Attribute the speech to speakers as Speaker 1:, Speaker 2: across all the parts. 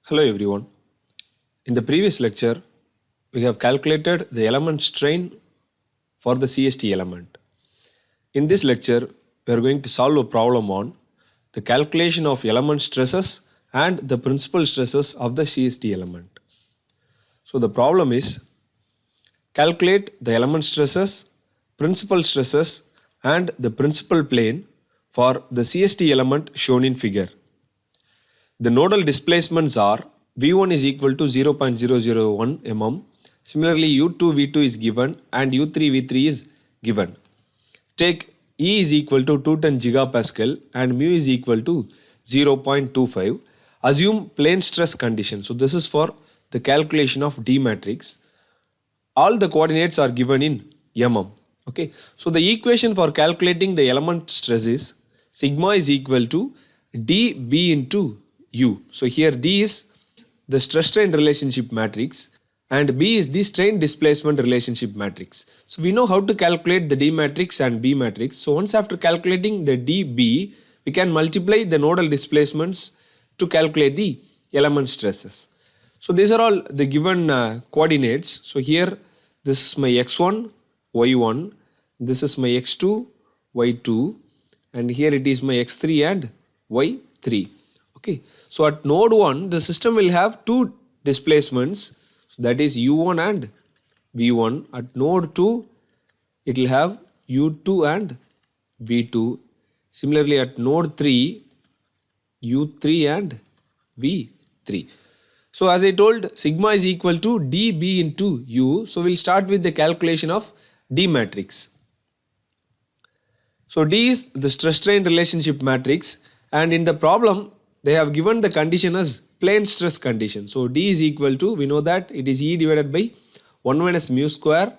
Speaker 1: Hello everyone. In the previous lecture, we have calculated the element strain for the CST element. In this lecture, we are going to solve a problem on the calculation of element stresses and the principal stresses of the CST element. So the problem is calculate the element stresses, principal stresses and the principal plane for the CST element shown in figure. The nodal displacements are V1 is equal to 0.001 mm. Similarly, U2 V2 is given and U3 V3 is given. Take E is equal to 210 gigapascal and mu is equal to 0.25. Assume plane stress condition. So this is for the calculation of D matrix. All the coordinates are given in mm. Okay. So the equation for calculating the element stress is sigma is equal to dB into U. So here D is the stress strain relationship matrix and B is the strain displacement relationship matrix. So we know how to calculate the D matrix and B matrix. So once after calculating the dB, we can multiply the nodal displacements to calculate the element stresses. So these are all the given coordinates. So here this is my x1, y1, this is my x2, y2 and here it is my x3 and y3. Okay. So at node 1 the system will have two displacements, so that is u1 and v1. At node 2 it will have u2 and v2. Similarly at node 3 u3 and v3. So as I told, sigma is equal to dB into u. So we'll start with the calculation of D matrix. So D is the stress strain relationship matrix and in the problem they have given the condition as plane stress condition. So D is equal to, we know that it is E divided by 1 minus mu square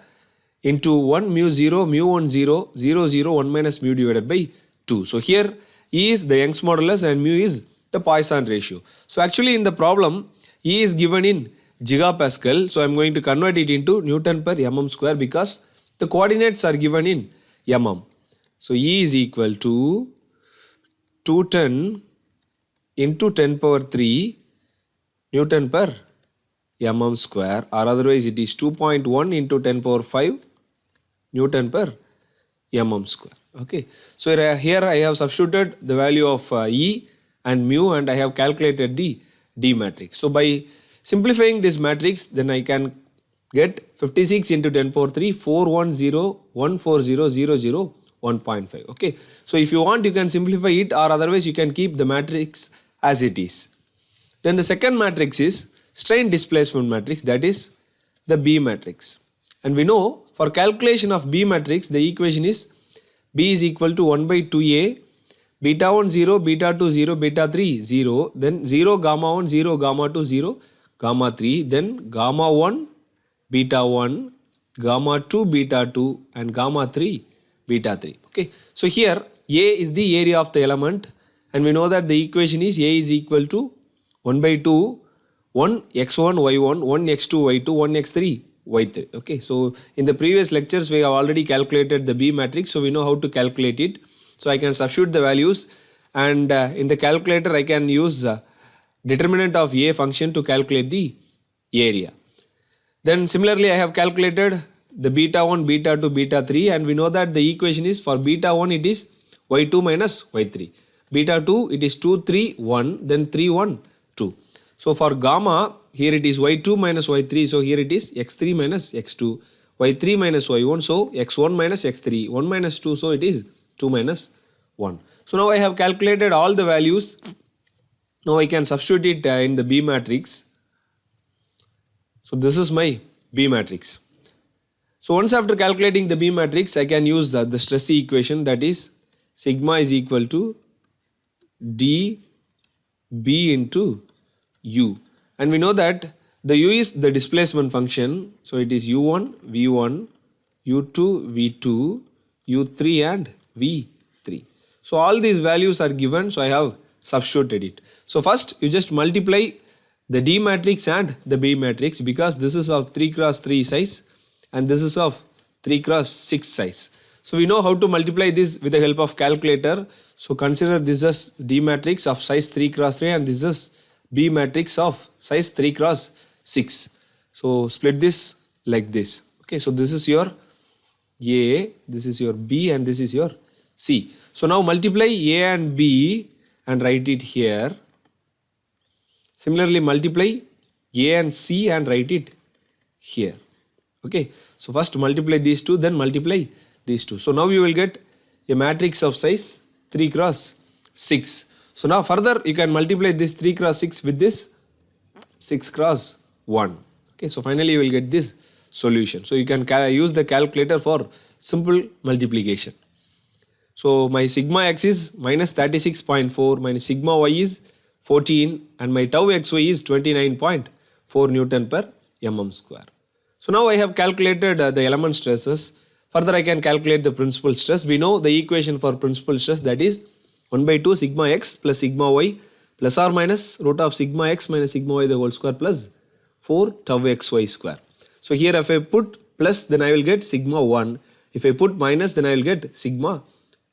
Speaker 1: into 1 mu 0 mu 1 0 0 0 1 minus mu divided by 2. So here E is the Young's modulus and mu is the Poisson ratio. So actually in the problem E is given in gigapascal. So I am going to convert it into Newton per mm square because the coordinates are given in mm. So E is equal to 210 into 10 power 3 Newton per mm square, or otherwise it is 2.1 into 10 power 5 Newton per mm square. Okay. So here I have substituted the value of E and mu and I have calculated the D matrix. So by simplifying this matrix then I can get 56 into 10 power 3 410 140 00 1.5. Okay. So if you want you can simplify it or otherwise you can keep the matrix as it is. Then the second matrix is strain displacement matrix, that is the B matrix. And we know for calculation of B matrix the equation is B is equal to 1 by 2A beta 1 0 beta 2 0 beta 3 0 then 0 gamma 1 0 gamma 2 0 gamma 3 then gamma 1 beta 1 gamma 2 beta 2 and gamma 3 beta 3. Okay. So here A is the area of the element and we know that the equation is A is equal to 1 by 2 1 x1 y1 1 x2 y2 1 x3 y3. Okay. So in the previous lectures we have already calculated the B matrix, so we know how to calculate it. So I can substitute the values and in the calculator I can use determinant of A function to calculate the area. Then similarly I have calculated the beta 1 beta 2 beta 3 and we know that the equation is for beta 1 it is y2 minus y3, beta 2 it is 2 3 1 then 3 1 2. So for gamma here it is y2 minus y3, so here it is x3 minus x2, y3 minus y1, so x1 minus x3, 1 minus 2, so it is 2 minus 1. So now I have calculated all the values. Now I can substitute it in the B matrix. So this is my B matrix. So once after calculating the B matrix I can use the stress equation, that is sigma is equal to dB into U and we know that the U is the displacement function, so it is U1 V1 U2 V2 U3 and V3. So all these values are given, so I have substituted it. So first you just multiply the D matrix and the B matrix because this is of 3 cross 3 size and this is of 3 cross 6 size. So we know how to multiply this with the help of calculator. So consider this as D matrix of size 3 cross 3 and this is B matrix of size 3 cross 6. So split this like this. Okay, so this is your A, this is your B, and this is your C. So now multiply A and B and write it here. Similarly, multiply A and C and write it here. Okay, so first multiply these two, then multiply these two. So now you will get a matrix of size 3 cross 6. So now further you can multiply this 3 cross 6 with this 6 cross 1. Okay, so finally you will get this solution. So you can use the calculator for simple multiplication. So my sigma x is minus 36.4, my sigma y is 14, and my tau xy is 29.4 Newton per mm square. So now I have calculated the element stresses. Further I can calculate the principal stress. We know the equation for principal stress, that is 1 by 2 sigma x plus sigma y plus or minus root of sigma x minus sigma y the whole square plus 4 tau xy square. So here if I put plus, then I will get sigma 1. If I put minus, then I will get sigma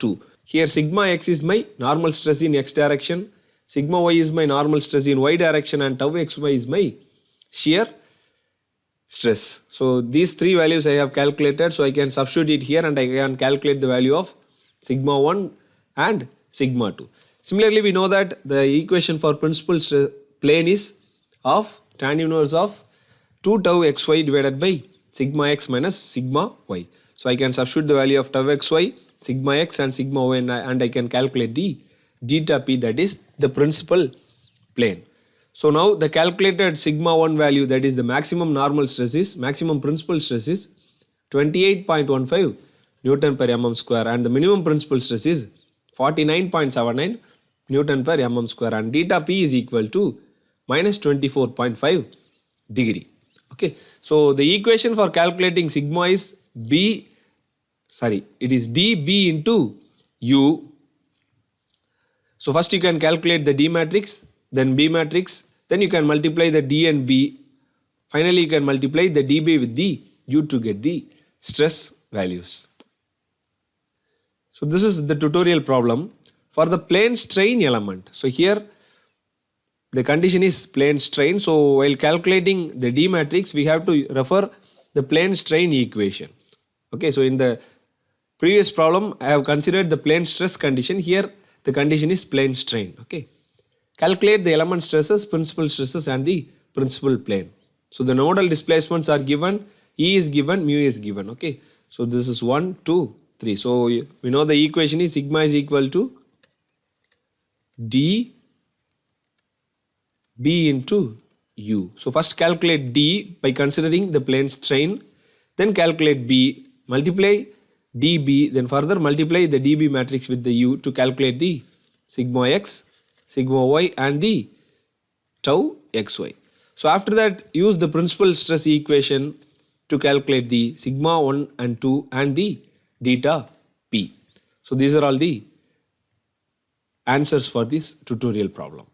Speaker 1: 2. Here sigma x is my normal stress in x direction, sigma y is my normal stress in y direction, and tau xy is my shear stress. So these three values I have calculated, so I can substitute it here and I can calculate the value of sigma 1 and sigma 2. Similarly, we know that the equation for principal plane is of tan inverse of 2 tau xy divided by sigma x minus sigma y. So I can substitute the value of tau xy, sigma x and sigma y, and I can calculate the delta p, that is the principal plane. So now the calculated sigma 1 value, that is the maximum normal stress, is maximum principal stress is 28.15 Newton per mm square, and the minimum principal stress is 49.79 Newton per mm square, and delta p is equal to minus 24.5 degree. Okay, so the equation for calculating sigma is dB into U. So first you can calculate the D matrix, then B matrix, then you can multiply the D and B. Finally you can multiply the dB with the U to get the stress values. So this is the tutorial problem for the plane strain element. So here the condition is plane strain. So while calculating the D matrix, we have to refer the plane strain equation. Okay, so in the previous problem I have considered the plane stress condition. Here the condition is plane strain. Okay, calculate the element stresses, principal stresses, and the principal plane. So the nodal displacements are given, E is given, mu is given. Okay, so this is 1, 2, 3. So we know the equation is sigma is equal to D B into U. So first calculate D by considering the plane strain, then calculate B, multiply dB, then further multiply the dB matrix with the U to calculate the sigma x, sigma y, and the tau xy. So after that use the principal stress equation to calculate the sigma 1 and 2 and the delta p. So these are all the answers for this tutorial problem.